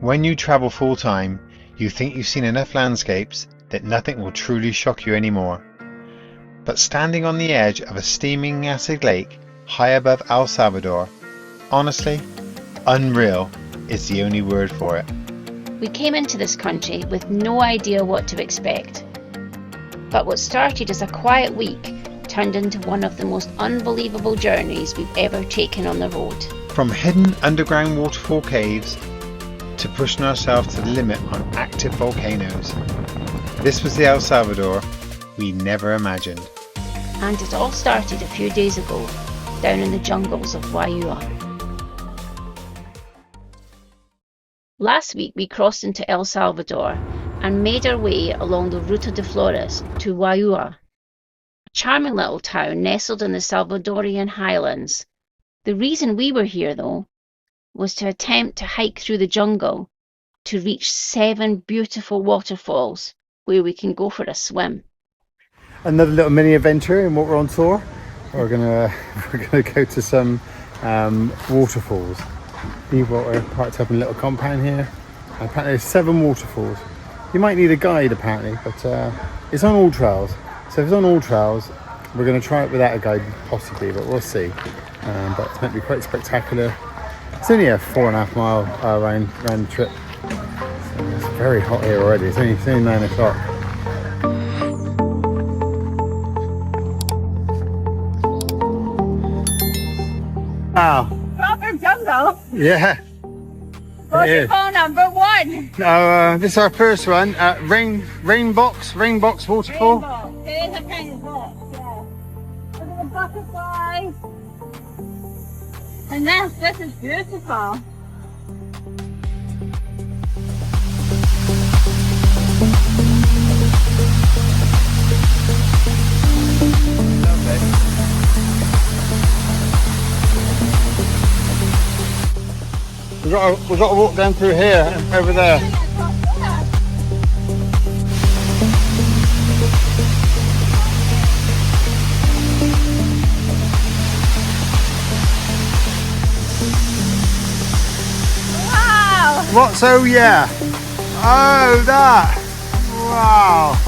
When you travel full-time, you think you've seen enough landscapes that nothing will truly shock you anymore. But standing on the edge of a steaming acid lake high above El Salvador, honestly, unreal is the only word for it. We came into this country with no idea what to expect. But what started as a quiet week turned into one of the most unbelievable journeys we've ever taken on the road. From hidden underground waterfall caves to pushing ourselves to the limit on active volcanoes. This was the El Salvador we never imagined. And it all started a few days ago, down in the jungles of Juayúa. Last week we crossed into El Salvador and made our way along the Ruta de Flores to Juayua, a charming little town nestled in the Salvadorian highlands. The reason we were here, though, was to attempt to hike through the jungle to reach 7 beautiful waterfalls where we can go for a swim. Another little mini adventure in what we're on tour. We're gonna go to some waterfalls. We're parked up in a little compound here. Apparently there's 7 waterfalls. You might need a guide apparently, but it's on all trails. So if it's on all trails, we're going to try it without a guide possibly, but we'll see. But it's meant to be quite spectacular. It's only a 4.5 mile round trip. So it's very hot here already. It's only 9 o'clock. Wow. Proper jungle. Yeah. Waterfall number 1. This is our first one at Rainbox Waterfall. Rainbow. It is a kind of box, yeah. Look at the butterflies. And this is beautiful. We've got to walk down through here and over there. Wow! What? So yeah. Oh, that. Wow.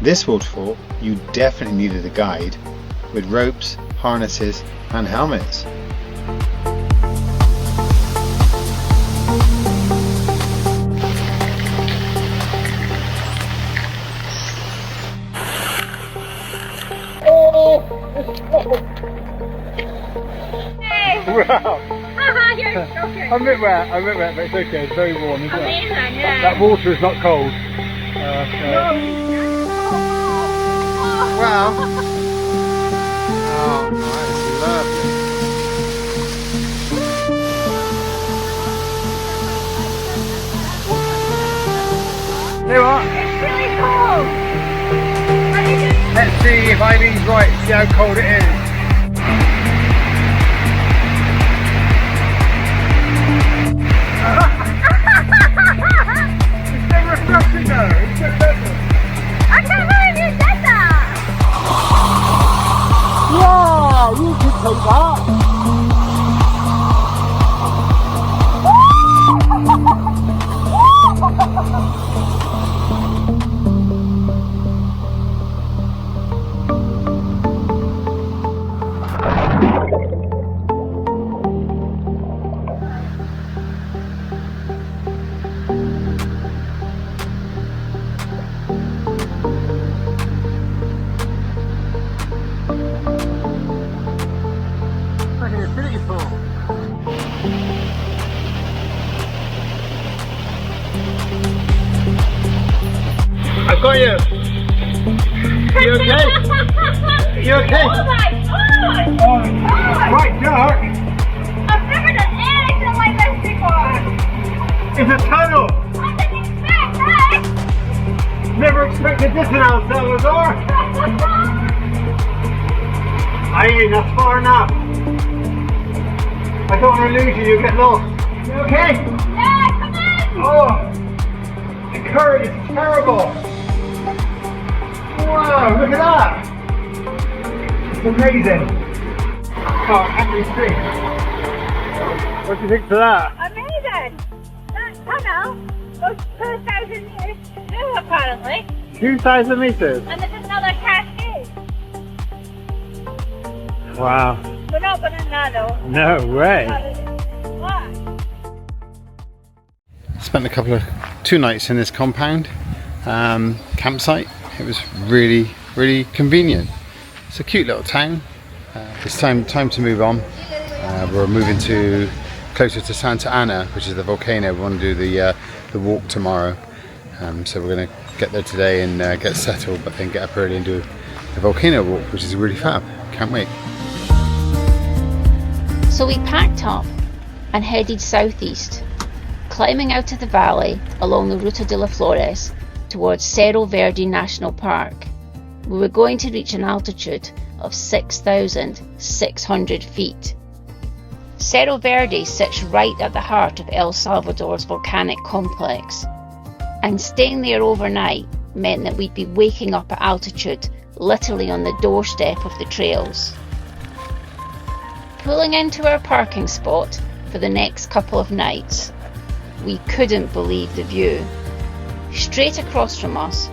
This waterfall, you definitely needed a guide, with ropes, harnesses and helmets. Wow. You're joking. I'm a bit wet, but it's okay. It's very warm, isn't it? Amazing, yeah. That water is not cold. Wow. Oh, nice, lovely. You know what? It's really cold. Let's see if Eileen's right, see how cold it is. It's so refreshing though, it's so pleasant. I can't believe you did that! Yeah, you could take that. I've got you. You okay? You okay? Oh my god! Oh, right, dark. I've never done anything like this before! It's a tunnel. I didn't expect that! Never expected this in El Salvador. Eileen, that's far enough. I don't want to lose you, you get lost. You okay? Yeah, come in! Oh, current is terrible. Wow, look at that. It's amazing. Oh, happy street. What do you think to that? Amazing! That tunnel goes 2,000 meters through, apparently. 2,000 meters. And there's another cascade. Wow. We're not going to know though. No way. What? Spent two nights in this compound campsite. It was really convenient. It's a cute little town. It's time to move on. We're moving closer to Santa Ana, which is the volcano. We want to do the walk tomorrow. So we're going to get there today and get settled, but then get up early and do the volcano walk, which is really fab. Can't wait. So we packed up and headed southeast, climbing out of the valley along the Ruta de las Flores towards Cerro Verde National Park. We were going to reach an altitude of 6,600 feet. Cerro Verde sits right at the heart of El Salvador's volcanic complex, and staying there overnight meant that we'd be waking up at altitude literally on the doorstep of the trails. Pulling into our parking spot for the next couple of nights, we couldn't believe the view. Straight across from us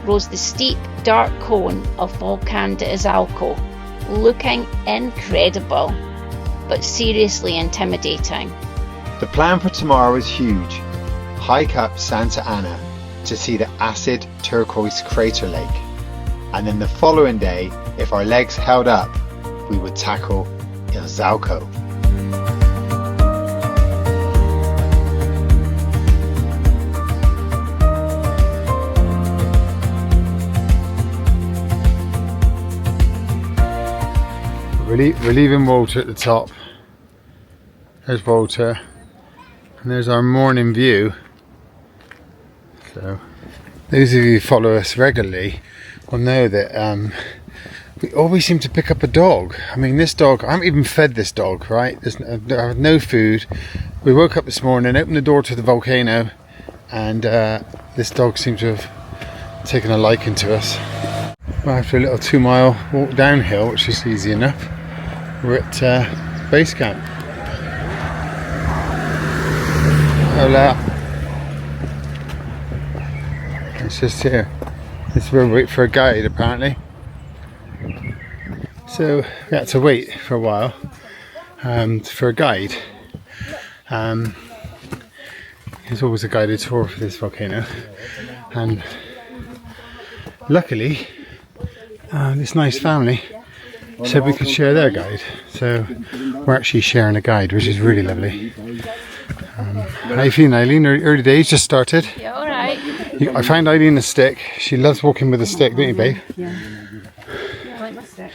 rose the steep, dark cone of Volcán de Izalco, looking incredible, but seriously intimidating. The plan for tomorrow is huge. Hike up Santa Ana to see the acid turquoise crater lake, and then the following day, if our legs held up, we would tackle Izalco. We're leaving Walter at the top. There's Walter, and there's our morning view. So those of you who follow us regularly will know that we always seem to pick up a dog. I mean, this dog, I haven't even fed this dog, right? I have no food. We woke up this morning, opened the door to the volcano, and this dog seemed to have taken a liking to us. Well, after a little 2-mile walk downhill, which is easy enough, we're at base camp. Hola. It's just here. This is where we wait for a guide, apparently. So we had to wait for a while for a guide. There's always a guided tour for this volcano, and luckily this nice family said we could share their guide, so we're actually sharing a guide, which is really lovely. How you feeling, Eileen? Early days just started. Yeah, alright. I found Eileen a stick. She loves walking with a stick, don't you, babe? Yeah, I like my stick.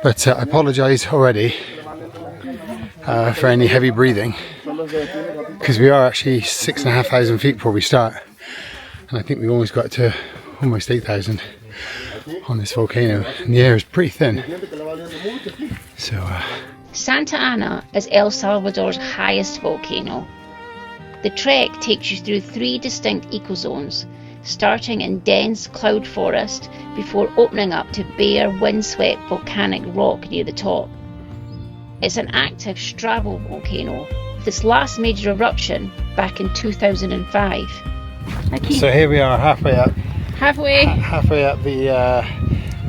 But I apologise already for any heavy breathing, because we are actually 6,500 feet before we start, and I think we've almost got to almost 8,000 on this volcano, and the air is pretty thin. So Santa Ana is El Salvador's highest volcano. The trek takes you through 3 distinct ecozones, starting in dense cloud forest before opening up to bare, windswept volcanic rock near the top. It's an active stratovolcano, with its last major eruption back in 2005. Okay. So here we are, halfway up the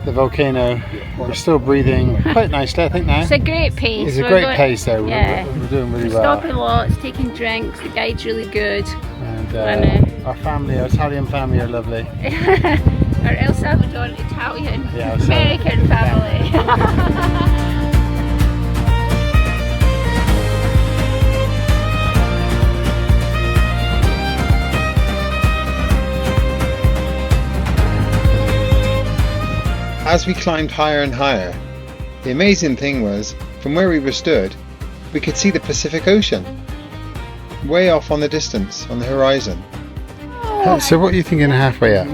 volcano. We're still breathing quite nicely, I think, now. It's a great pace. It's a great pace, though. Yeah. We're doing really well. Stopping lots, taking drinks. The guide's really good. And our family, our Italian family, are lovely. Our El Salvador Italian Yeah, American family. As we climbed higher and higher, the amazing thing was, from where we were stood, we could see the Pacific Ocean, way off on the distance, on the horizon. So what are you thinking halfway up?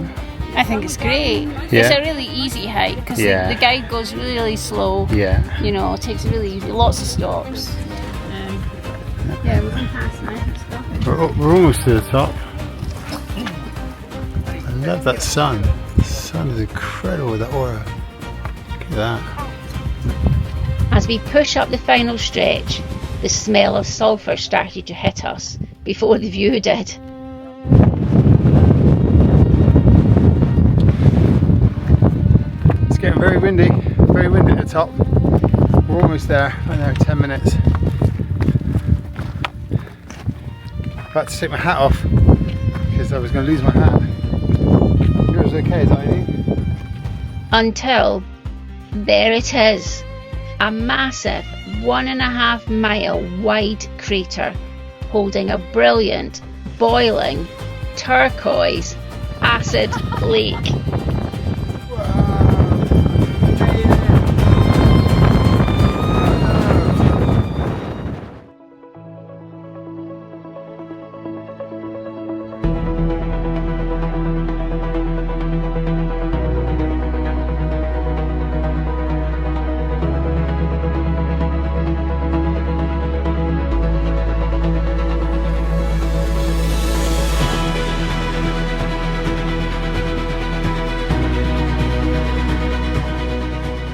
I think it's great. Yeah. It's a really easy hike because Yeah. the guide goes really slow. Yeah. You know, it takes really easy, lots of stops. Yeah, we're going past now. Let's go. We're almost to the top. I love that sun. The sun is incredible with that aura. Look at that. As we push up the final stretch, the smell of sulphur started to hit us before the view did. It's getting very windy at the top. We're almost there, another 10 minutes. About to take my hat off because I was going to lose my hat. Yours okay, is that anything? Until there it is, a massive 1.5 mile wide crater holding a brilliant, boiling, turquoise acid lake.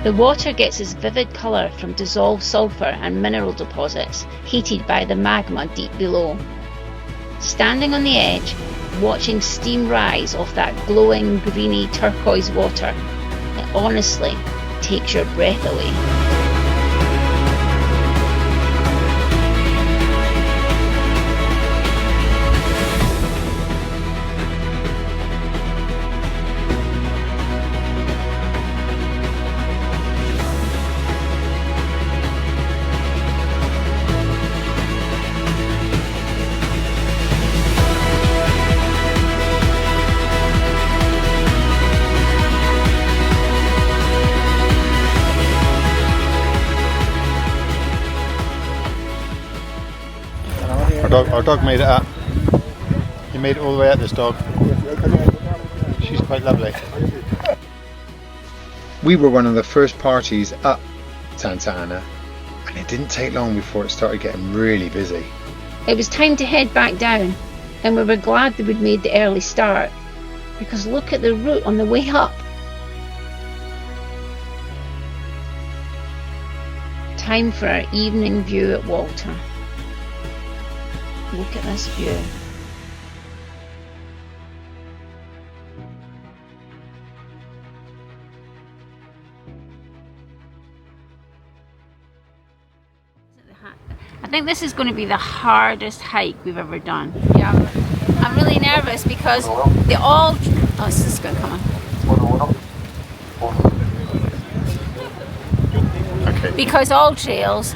The water gets its vivid colour from dissolved sulphur and mineral deposits heated by the magma deep below. Standing on the edge, watching steam rise off that glowing greeny turquoise water, it honestly takes your breath away. Our dog made it up. He made it all the way up, this dog. She's quite lovely. We were one of the first parties up Santa Ana, and it didn't take long before it started getting really busy. It was time to head back down, and we were glad that we'd made the early start, because look at the route on the way up. Time for our evening view at Walter. Look at this view. I think this is going to be the hardest hike we've ever done. Yeah, I'm really nervous because they all... Oh, this is going to come on. Okay. Because all trails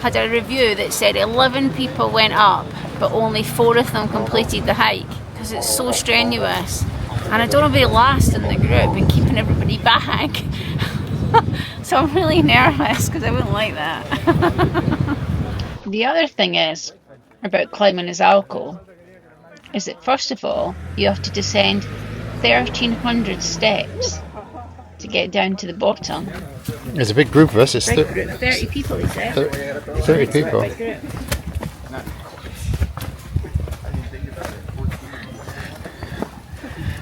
had a review that said 11 people went up, but only 4 of them completed the hike because it's so strenuous. And I don't want to be last in the group and keeping everybody back. So I'm really nervous because I wouldn't like that. The other thing is about climbing Izalco is that first of all you have to descend 1,300 steps to get down to the bottom. There's a big group of us. It's 30 people, he said. 30 people.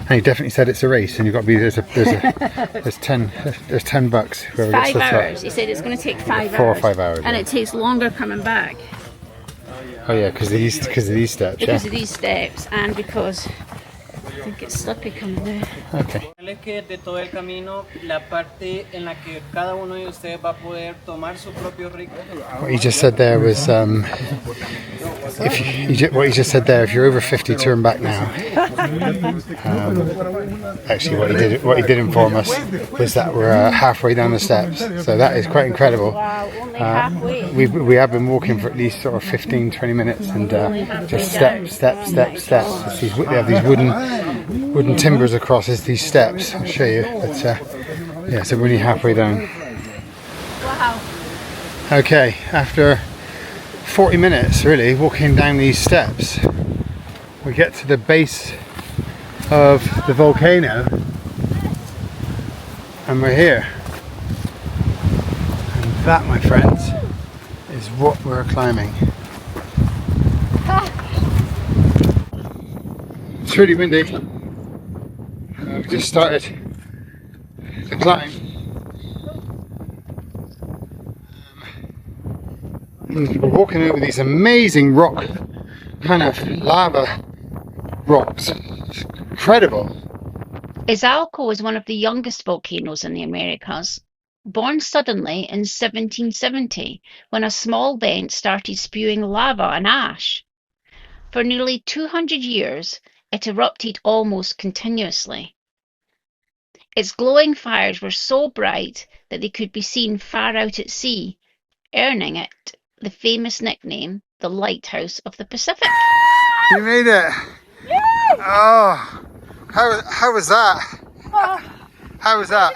And he definitely said it's a race, and you've got to be there's 10 bucks. Whoever gets 5 the top. hours. He said it's going to take 5 hours. 4 or 5 hours. And yeah. it takes longer coming back. Oh yeah, because of these steps. Because Yeah. of these steps and because I think it's slippy coming down. Okay. Que de todo el camino, la parte en la que cada uno de ustedes va a poder tomar su propio ritmo. What he just said there was, what he just said there, if you're over 50, turn back now. Actually, what he did inform us was that we're halfway down the steps, so that is quite incredible. Wow, only halfway. We have been walking for at least sort of 15-20 minutes, and just steps. They have these wooden timbers across these steps. I'll show you, but yeah, so we're only halfway down. Wow. Okay, after 40 minutes really walking down these steps, we get to the base of the volcano and we're here. And that, my friends, is what we're climbing. really windy. We just started the climb. We're walking over these amazing rock, kind of lava rocks. It's incredible. Izalco is one of the youngest volcanoes in the Americas. Born suddenly in 1770, when a small vent started spewing lava and ash. For nearly 200 years, it erupted almost continuously. Its glowing fires were so bright that they could be seen far out at sea, earning it the famous nickname, the Lighthouse of the Pacific. You made it! Oh, how was that? How was that?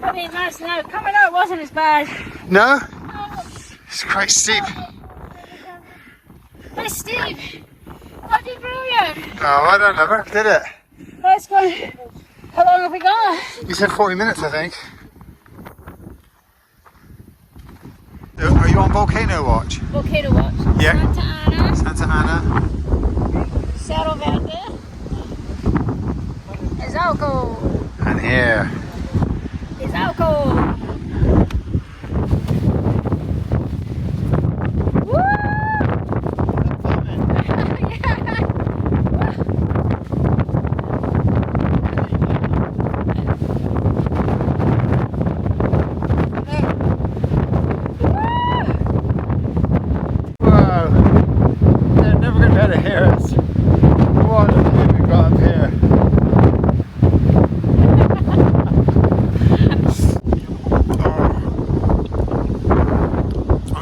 I mean, that's now coming out wasn't as bad. No? It's quite steep. It's steep. Bloody brilliant. Oh, I don't know. Did it? Let's go. How long have we got? You said 40 minutes, I think. Are you on volcano watch? Volcano watch. Yeah. Santa Ana. Santa Ana. Cerro Verde. Izalco. And here. Izalco.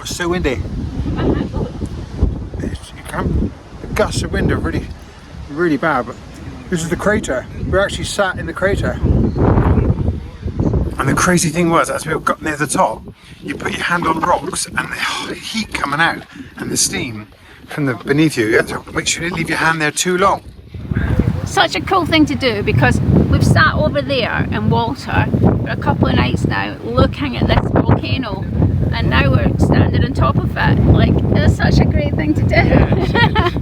So windy. The gusts of wind are really bad, but this is the crater. We're actually sat in the crater. And the crazy thing was, as we got near the top, you put your hand on rocks and the heat coming out and the steam from the beneath you have to make sure you leave your hand there too long. Such a cool thing to do, because we've sat over there in water for a couple of nights now looking at this volcano, and now we're standing on top of it. Like, it's such a great thing to do. Yeah, so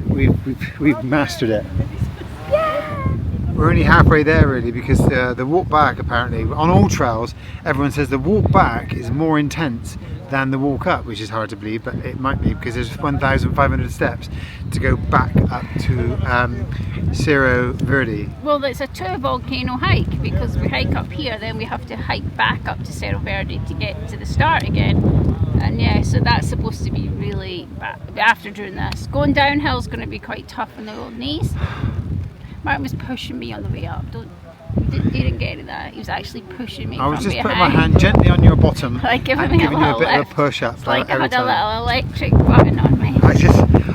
we've mastered it. Yeah. We're only halfway there really, because the walk back, apparently on all trails, everyone says the walk back is more intense than the walk up, which is hard to believe, but it might be, because there's 1,500 steps to go back up to Cerro Verde. Well, it's a 2 volcano hike, because we hike up here, then we have to hike back up to Cerro Verde to get to the start again. And yeah, so that's supposed to be really bad after doing this. Going downhill is going to be quite tough on the old knees. Martin was pushing me on the way up. You didn't get to that. He was actually pushing me. I was from just putting behind. my hand gently on your bottom, Like giving and me giving a you a little bit of lift. a push up. It's like I every had a time. little electric button on me.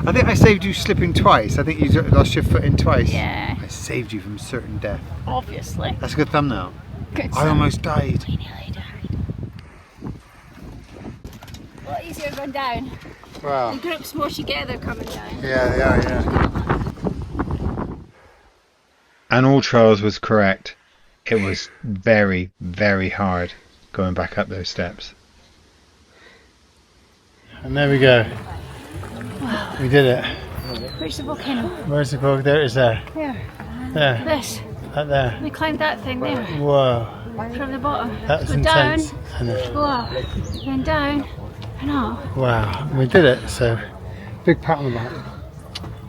I think I saved you slipping twice. I think you lost your foot in twice. Yeah. I saved you from certain death. Obviously. That's a good thumbnail. Good I stuff. almost died. We nearly died. A lot easier going down. Wow. The group's more together coming down. Yeah, they are, yeah. And all trails was correct. It was very, very hard going back up those steps. And there we go. Wow. We did it. Where's the volcano? Where's the bog? There it is there. There. There. This. That there. We climbed that thing there. Whoa. From the bottom. That's Go intense. down. And then, Go up. Then down. And up. wow. We did it. So, big pat on the back.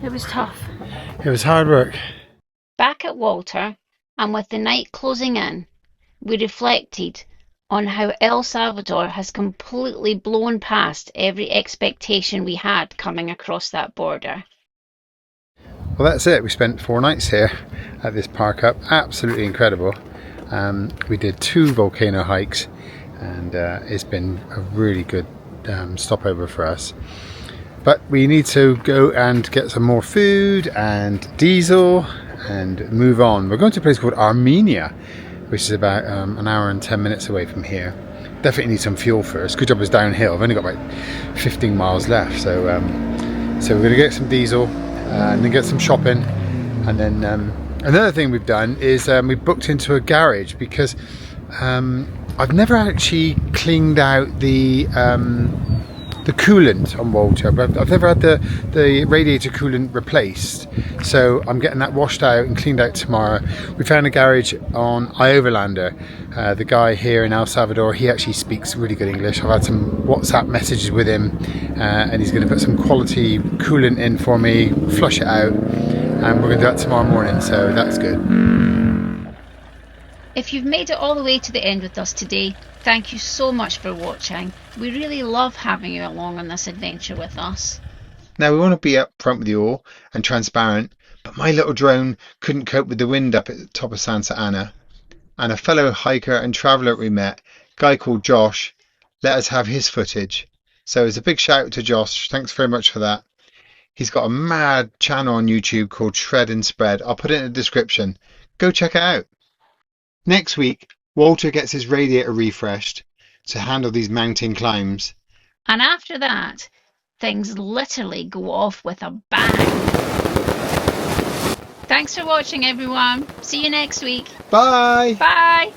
It was tough. It was hard work. Back at Walter, and with the night closing in, we reflected on how El Salvador has completely blown past every expectation we had coming across that border. Well, that's it. We spent 4 nights here at this park up. Absolutely incredible. We did 2 volcano hikes, and it's been a really good stopover for us. But we need to go and get some more food and diesel and move on. We're going to a place called Armenia, which is about an hour and 10 minutes away from here. Definitely need some fuel first. Good job it's downhill. I've only got about 15 miles left, so we're going to get some diesel and then get some shopping. And then another thing we've done is we booked into a garage, because I've never actually cleaned out the the coolant on Walter, but I've never had the radiator coolant replaced, so I'm getting that washed out and cleaned out tomorrow. We found a garage on Overlander. The guy here in El Salvador, he actually speaks really good English. I've had some WhatsApp messages with him, and he's going to put some quality coolant in for me, flush it out, and we're going to do that tomorrow morning, so that's good. If you've made it all the way to the end with us today, thank you so much for watching. We really love having you along on this adventure with us. Now we want to be up front with you all and transparent, but my little drone couldn't cope with the wind up at the top of Santa Ana. And a fellow hiker and traveller we met, a guy called Josh, let us have his footage. So it's a big shout out to Josh, thanks very much for that. He's got a mad channel on YouTube called Shred and Spread. I'll put it in the description. Go check it out. Next week, Walter gets his radiator refreshed to handle these mountain climbs. And after that, things literally go off with a bang. Thanks for watching, everyone. See you next week. Bye! Bye!